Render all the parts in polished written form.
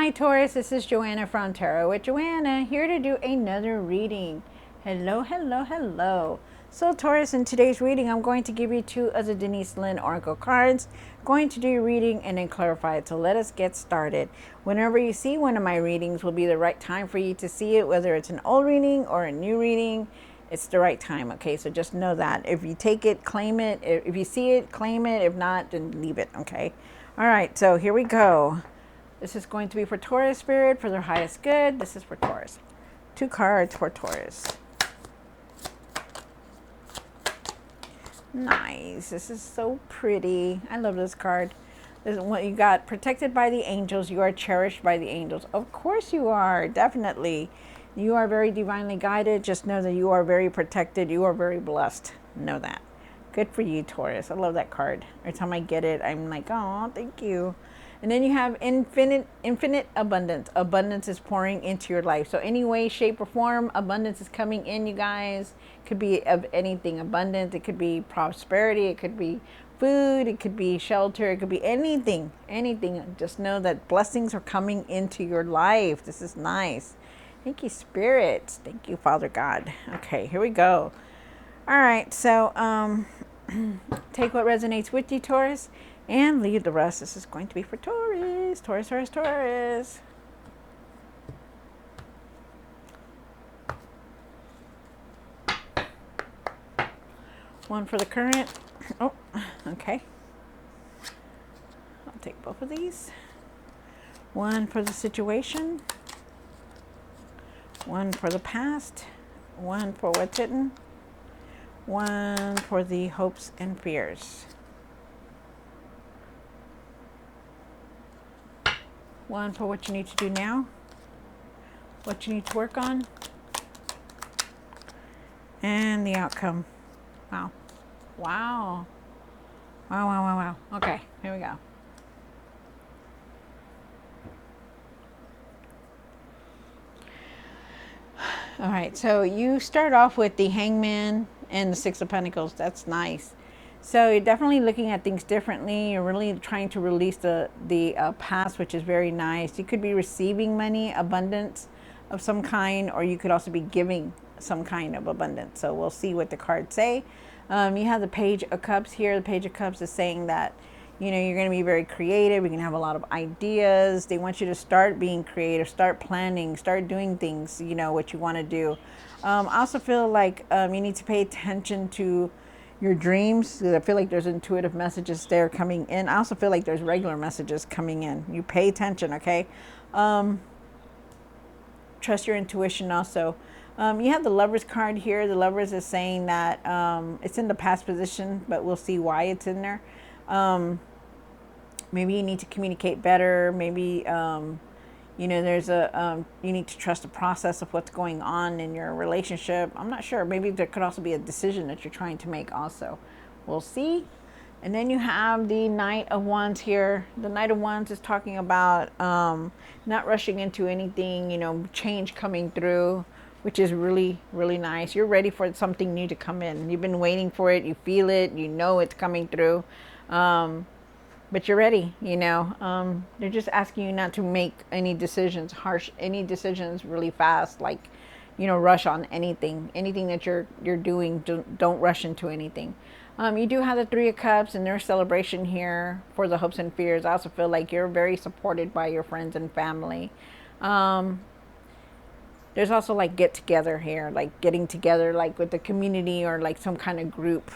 Hi Taurus, this is Joanna from Tarot with Joanna, here to do another reading. Hello, hello, hello. So Taurus, in today's reading, I'm going to give you 2 of the Denise Lynn Oracle cards. Going to do your reading and then clarify it. So let us get started. Whenever you see one of my readings will be the right time for you to see it, whether it's an old reading or a new reading. It's the right time, okay? So just know that. If you take it, claim it. If you see it, claim it. If not, then leave it, okay? All right, so here we go. This is going to be for Taurus Spirit, for their highest good. This is for Taurus. 2 cards for Taurus. Nice. This is so pretty. I love this card. This is what you got. Protected by the angels. You are cherished by the angels. Of course you are. Definitely. You are very divinely guided. Just know that you are very protected. You are very blessed. Know that. Good for you, Taurus. I love that card. Every time I get it, I'm like, oh, thank you. And then you have infinite abundance. Abundance is pouring into your life. So any way, shape, or form, abundance is coming in, you guys. Could be of anything abundant. It could be prosperity. It could be food. It could be shelter. It could be anything. Anything. Just know that blessings are coming into your life. This is nice. Thank you, Spirit. Thank you, Father God. Okay, here we go. All right, so take what resonates with you, Taurus, and leave the rest. This is going to be for Taurus. Taurus, Taurus, Taurus. One for the current. Oh, okay. I'll take both of these. One for the situation. One for the past. One for what's hidden. One for the hopes and fears. One for what you need to do now, what you need to work on, and the outcome. Wow. Wow. Wow, wow, wow, wow. Okay, here we go. All right, so you start off with the Hangman and the 6 of Pentacles. That's nice. So you're definitely looking at things differently. You're really trying to release the past, which is very nice. You could be receiving money, abundance of some kind, or you could also be giving some kind of abundance. So we'll see what the cards say. You have the Page of Cups here. The Page of Cups is saying that, you know, you're going to be very creative. You're going to have a lot of ideas. They want you to start being creative, start planning, start doing things, you know, what you want to do. I also feel like you need to pay attention to your dreams. I feel like there's intuitive messages there coming in. I also feel like there's regular messages coming in. You pay attention, okay? Trust your intuition also. You have the Lovers card here. The Lovers is saying that it's in the past position, but we'll see why it's in there. Maybe you need to communicate better. Maybe, you know, there's you need to trust the process of what's going on in your relationship. I'm not sure. Maybe there could also be a decision that you're trying to make also. We'll see. And then you have the Knight of Wands here. The Knight of Wands is talking about not rushing into anything, you know, change coming through, which is really, really nice. You're ready for something new to come in. You've been waiting for it. You feel it. You know it's coming through. But you're ready, you know. They're just asking you not to make any decisions, any decisions really fast, like, you know, rush on anything that you're doing. Don't rush into anything. You do have the 3 of Cups and their celebration here for the hopes and fears. I also feel like you're very supported by your friends and family. There's also like get together here, like getting together like with the community or like some kind of group.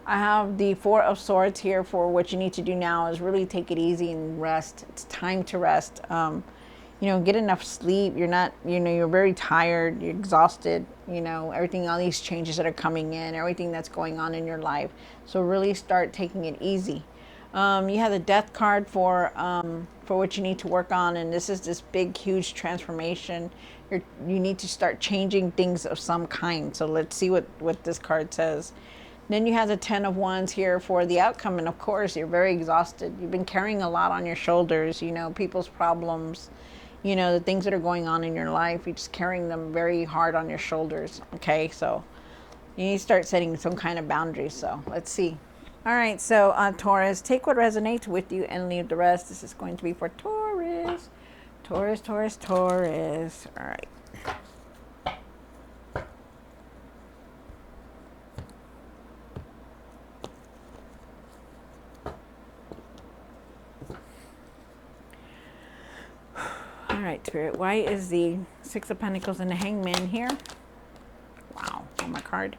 I have the 4 of Swords here for what you need to do now is really take it easy and rest. It's time to rest. You know, get enough sleep. You're not, you know, you're very tired. You're exhausted. You know, everything, all these changes that are coming in, everything that's going on in your life. So really start taking it easy. You have the Death card for what you need to work on, and this is this big, huge transformation. You need to start changing things of some kind. So let's see what this card says. Then you have the 10 of Wands here for the outcome. And of course, you're very exhausted. You've been carrying a lot on your shoulders, you know, people's problems, you know, the things that are going on in your life. You're just carrying them very hard on your shoulders. Okay, so you need to start setting some kind of boundaries. So let's see. All right, so Taurus, take what resonates with you and leave the rest. This is going to be for Taurus. Taurus, Taurus, Taurus. All right. All right, Spirit. Why is the Six of Pentacles and the Hangman here? Wow, on my card.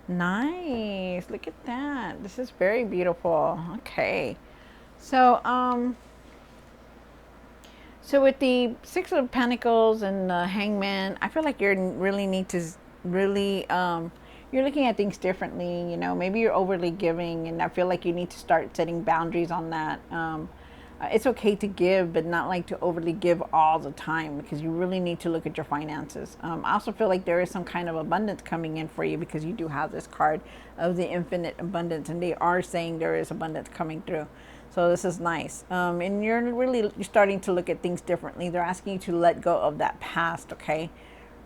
Nice. Look at that. This is very beautiful. Okay. So, so with the Six of Pentacles and the Hangman, I feel like you really need to really, you're looking at things differently. You know, maybe you're overly giving, and I feel like you need to start setting boundaries on that. It's okay to give, but not like to overly give all the time, because you really need to look at your finances. I also feel like there is some kind of abundance coming in for you, because you do have this card of the infinite abundance, and they are saying there is abundance coming through. So this is nice. And you're starting to look at things differently. They're asking you to let go of that past, okay?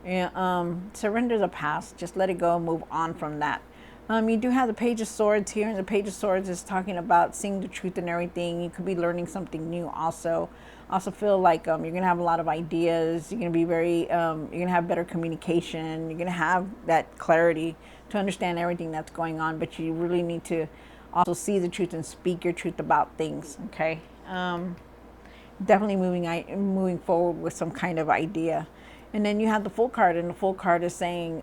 Yeah, surrender the past. Just let it go and move on from that. You do have the Page of Swords here, and the Page of Swords is talking about seeing the truth in everything. You could be learning something new also. Also feel like you're going to have a lot of ideas. You're going to be very, you're going to have better communication. You're going to have that clarity to understand everything that's going on, but you really need to also see the truth and speak your truth about things, okay? Definitely moving forward with some kind of idea. And then you have the Full card, and the Full card is saying,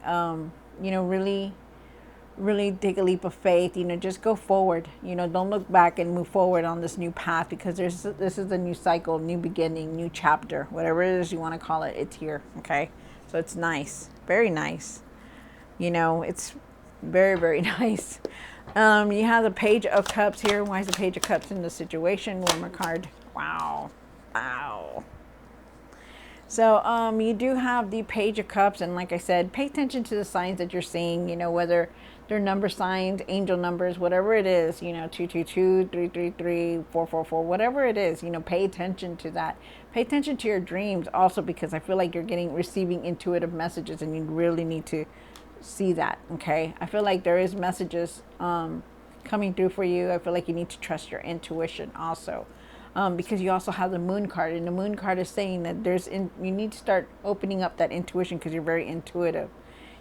you know, really take a leap of faith. You know, just go forward. You know, don't look back and move forward on this new path, because this is a new cycle, new beginning, new chapter, whatever it is you want to call it. It's here, okay? So it's nice, very nice. You know, it's very, very nice. You have the Page of Cups here. Why is the Page of Cups in the situation? One more card. Wow. Wow. So you do have the Page of Cups, and like I said, pay attention to the signs that you're seeing, you know, whether they're number signs, angel numbers, whatever it is, you know, 222, 333, 444, whatever it is, you know, pay attention to that. Pay attention to your dreams also, because I feel like you're receiving intuitive messages, and you really need to see that, okay? I feel like there is messages coming through for you. I feel like you need to trust your intuition also. Because you also have the Moon card, and the Moon card is saying that you need to start opening up that intuition, because you're very intuitive.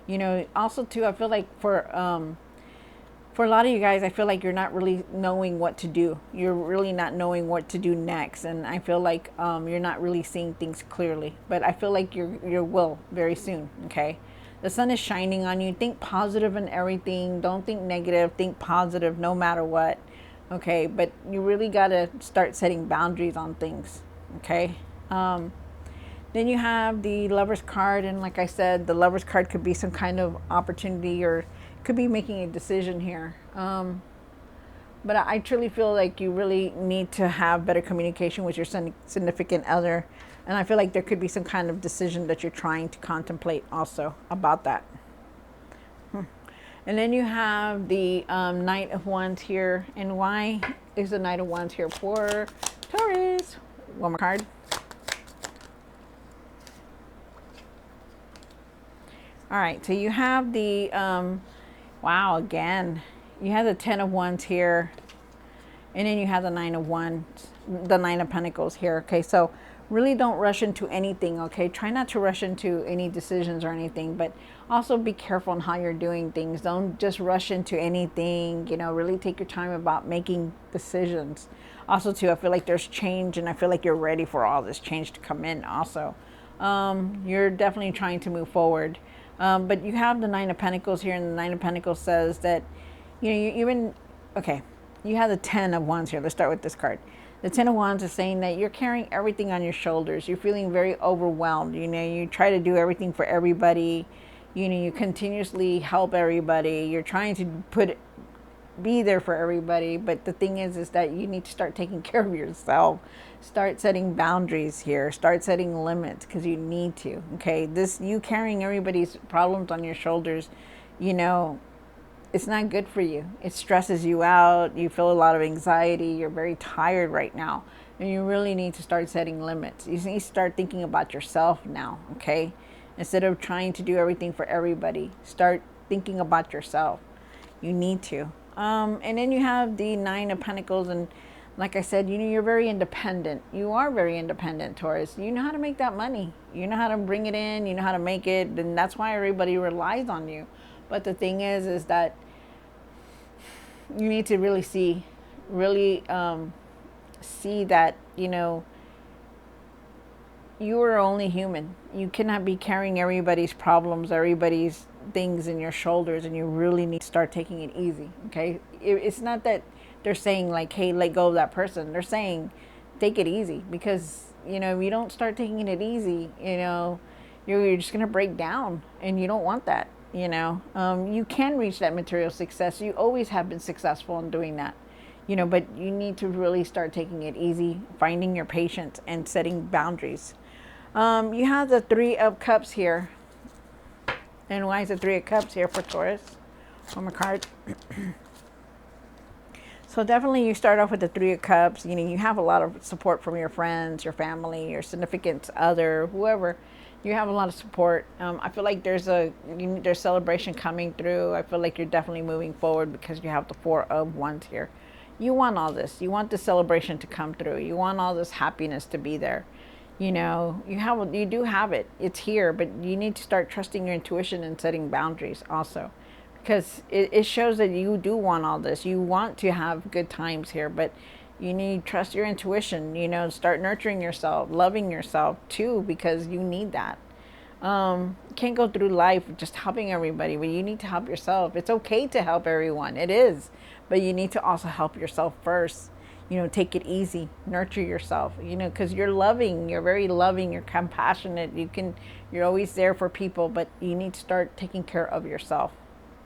You know, also too, I feel like for a lot of you guys, I feel like you're not really knowing what to do. You're really not knowing what to do next, and I feel like you're not really seeing things clearly. But I feel like you will very soon. Okay, the sun is shining on you. Think positive in everything. Don't think negative. Think positive, no matter what. Okay, but you really got to start setting boundaries on things, okay? Then you have the Lover's card, and like I said, the Lover's card could be some kind of opportunity, or could be making a decision here. But I truly feel like you really need to have better communication with your significant other, and I feel like there could be some kind of decision that you're trying to contemplate also about that. And then you have the Knight of Wands here. And why is the Knight of Wands here for Taurus? One more card. All right, so you have the, wow, again, you have the Ten of Wands here. And then you have the Nine of Wands, the Nine of Pentacles here. Okay, so really don't rush into anything, okay? Try not to rush into any decisions or anything, but also be careful on how you're doing things. Don't just rush into anything, you know, really take your time about making decisions. Also too, I feel like there's change, and I feel like you're ready for all this change to come in also. You're definitely trying to move forward. But you have the Nine of Pentacles here, and the Nine of Pentacles says that, you know, okay, you have the Ten of Wands here. Let's start with this card. The Ten of Wands is saying that you're carrying everything on your shoulders. You're feeling very overwhelmed. You know, you try to do everything for everybody. You know, you continuously help everybody. You're trying to be there for everybody. But the thing is that you need to start taking care of yourself. Start setting boundaries here. Start setting limits, because you need to. Okay, you carrying everybody's problems on your shoulders, you know, it's not good for you. It stresses you out. You feel a lot of anxiety. You're very tired right now. And you really need to start setting limits. You need to start thinking about yourself now, okay? Instead of trying to do everything for everybody, start thinking about yourself. You need to. And then you have the Nine of Pentacles, and like I said, you're very independent. You are very independent, Taurus. You know how to make that money. You know how to bring it in. You know how to make it, and that's why everybody relies on you. But the thing is that you need to really see that you are only human. You cannot be carrying everybody's problems, everybody's things in your shoulders, and you really need to start taking it easy. Okay, it's not that they're saying like, hey, let go of that person. They're saying take it easy, because if you don't start taking it easy, you're just gonna break down, and you don't want that. You can reach that material success. You always have been successful in doing that. But you need to really start taking it easy, finding your patience, and setting boundaries. You have the Three of Cups here. And why is the Three of Cups here for Taurus? On my card. So definitely you start off with the Three of Cups. You have a lot of support from your friends, your family, your significant other, whoever. You have a lot of support. I feel like there's celebration coming through. I feel like you're definitely moving forward because you have the Four of Wands here. You want all this. You want the celebration to come through. You want all this happiness to be there. You do have it. It's here, but you need to start trusting your intuition and setting boundaries also, because it shows that you do want all this. You want to have good times here, but you need to trust your intuition. Start nurturing yourself, loving yourself too, because you need that. You can't go through life just helping everybody, but you need to help yourself. It's okay to help everyone. It is, but you need to also help yourself first. Take it easy, nurture yourself, because you're loving, you're very loving, you're compassionate, you're always there for people, but you need to start taking care of yourself,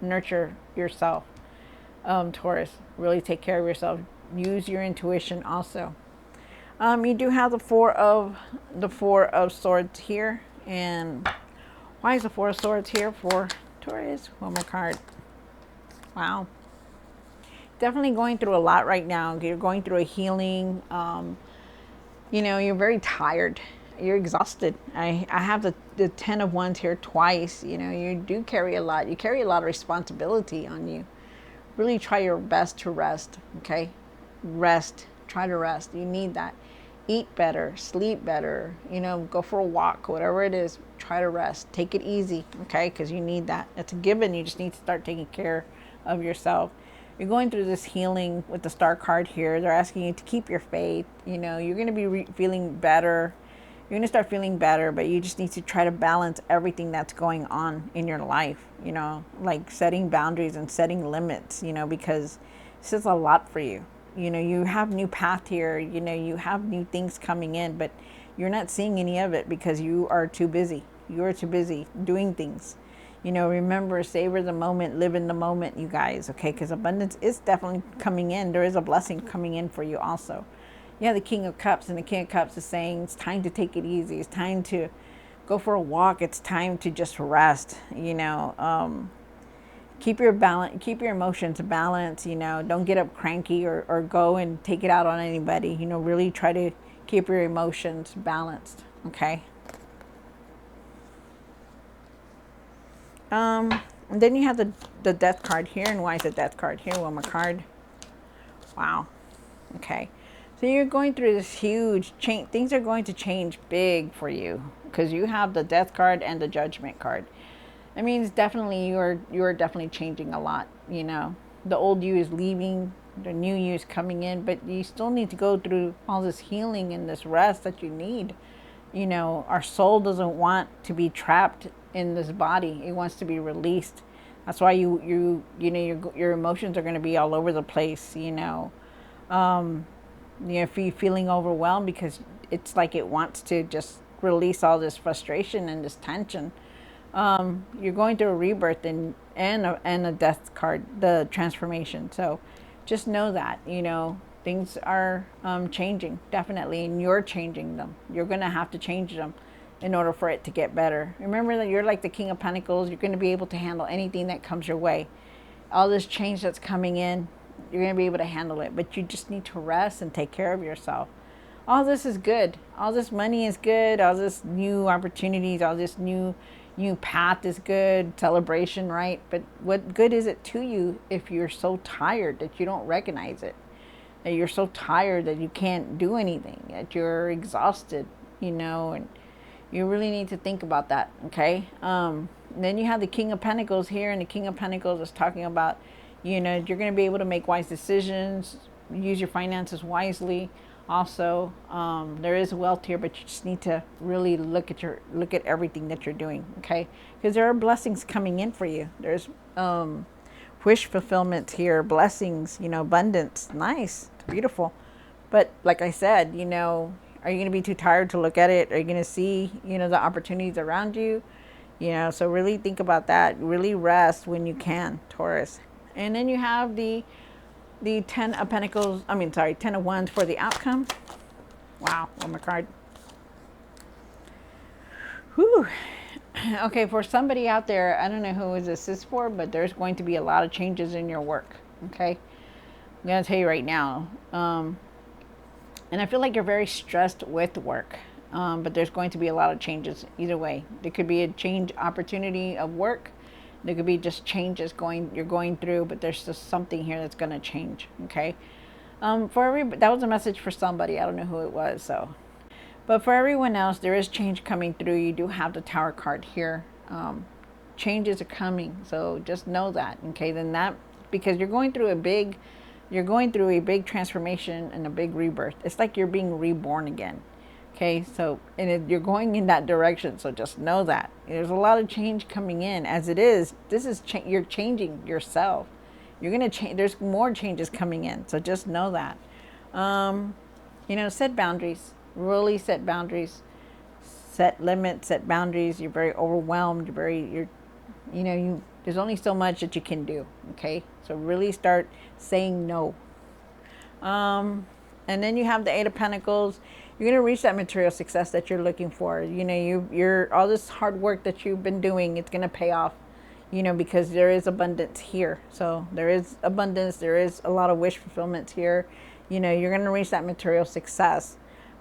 nurture yourself. Taurus, really take care of yourself. Use your intuition also. You do have the Four of Swords here. And why is the Four of Swords here for Taurus? One more card. Wow. Definitely going through a lot right now. You're going through a healing. You're very tired. You're exhausted. I have the Ten of Wands here twice. You do carry a lot. You carry a lot of responsibility on you. Really try your best to rest. Okay? Rest. Try to rest. You need that. Eat better, sleep better, go for a walk, whatever it is. Try to rest. Take it easy, okay? Because you need that. It's a given. You just need to start taking care of yourself. You're going through this healing with the Star card here. They're asking you to keep your faith. You're going to be feeling better. You're going to start feeling better, but you just need to try to balance everything that's going on in your life, like setting boundaries and setting limits, because this is a lot for you. You have new path here, you have new things coming in, but you're not seeing any of it because you are too busy. You're too busy doing things. Remember, savor the moment, live in the moment, you guys, okay? Because abundance is definitely coming in. There is a blessing coming in for you also. You have the King of Cups, and the King of Cups is saying it's time to take it easy. It's time to go for a walk. It's time to just rest, Keep your emotions balanced, don't get up cranky or go and take it out on anybody. Really try to keep your emotions balanced, okay? And then you have the Death card here. And why is the Death card here? One more card. Wow. Okay. So you're going through this huge change. Things are going to change big for you because you have the Death card and the Judgment card. That means definitely you're definitely changing a lot. The old you is leaving, the new you is coming in, but you still need to go through all this healing and this rest that you need. Our soul doesn't want to be trapped in this body. It wants to be released. That's why your emotions are going to be all over the place. If you're feeling overwhelmed because it's like it wants to just release all this frustration and this tension. You're going through a rebirth and a Death card, the transformation. So just know that, things are changing, definitely, and you're changing them. You're going to have to change them in order for it to get better. Remember that you're like the King of Pentacles. You're going to be able to handle anything that comes your way. All this change that's coming in, you're going to be able to handle it, but you just need to rest and take care of yourself. All this is good. All this money is good. All this new opportunities, all this new new path is good, celebration, right? But what good is it to you if you're so tired that you don't recognize it? That you're so tired that you can't do anything, that you're exhausted, and you really need to think about that, okay? Then you have the King of Pentacles here, and the King of Pentacles is talking about, you're going to be able to make wise decisions, use your finances wisely. Also, there is wealth here, but you just need to really look at everything that you're doing, okay? Because there are blessings coming in for you. There's wish fulfillment here, blessings, abundance. Nice, it's beautiful. But like I said, are you going to be too tired to look at it? Are you going to see, the opportunities around you? So really think about that. Really rest when you can, Taurus. And then you have the 10 of Pentacles, 10 of Wands for the outcome. Wow, one more card. Whew. Okay, for somebody out there, I don't know who this is for, but there's going to be a lot of changes in your work, okay? I'm going to tell you right now. And I feel like you're very stressed with work, but there's going to be a lot of changes either way. There could be a change opportunity of work. There could be just changes you're going through, but there's just something here that's going to change, okay? That was a message for somebody. I don't know who it was, so. But for everyone else, there is change coming through. You do have the Tower card here. Changes are coming, so just know that, okay? Because you're going through a big transformation and a big rebirth. It's like you're being reborn again. Okay, so you're going in that direction, so just know that. There's a lot of change coming in. As it is, you're changing yourself. You're going to change. There's more changes coming in, so just know that. Set boundaries. Really set boundaries. Set limits, set boundaries. You're very overwhelmed. There's only so much that you can do, okay? So really start saying no. And then you have the 8 of Pentacles. You're going to reach that material success that you're looking for. You're all this hard work that you've been doing, it's going to pay off, because there is abundance here. So there is abundance. There is a lot of wish fulfillment here. You're going to reach that material success.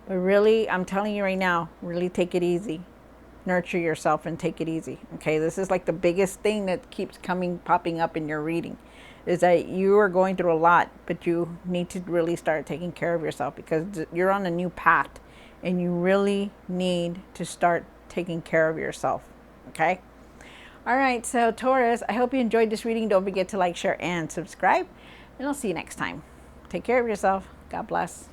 But really, I'm telling you right now, really take it easy. Nurture yourself and take it easy. Okay, this is like the biggest thing that keeps popping up in your reading, is that you are going through a lot, but you need to really start taking care of yourself, because you're on a new path and you really need to start taking care of yourself. Okay. All right. So Taurus, I hope you enjoyed this reading. Don't forget to like, share, and subscribe, and I'll see you next time. Take care of yourself. God bless.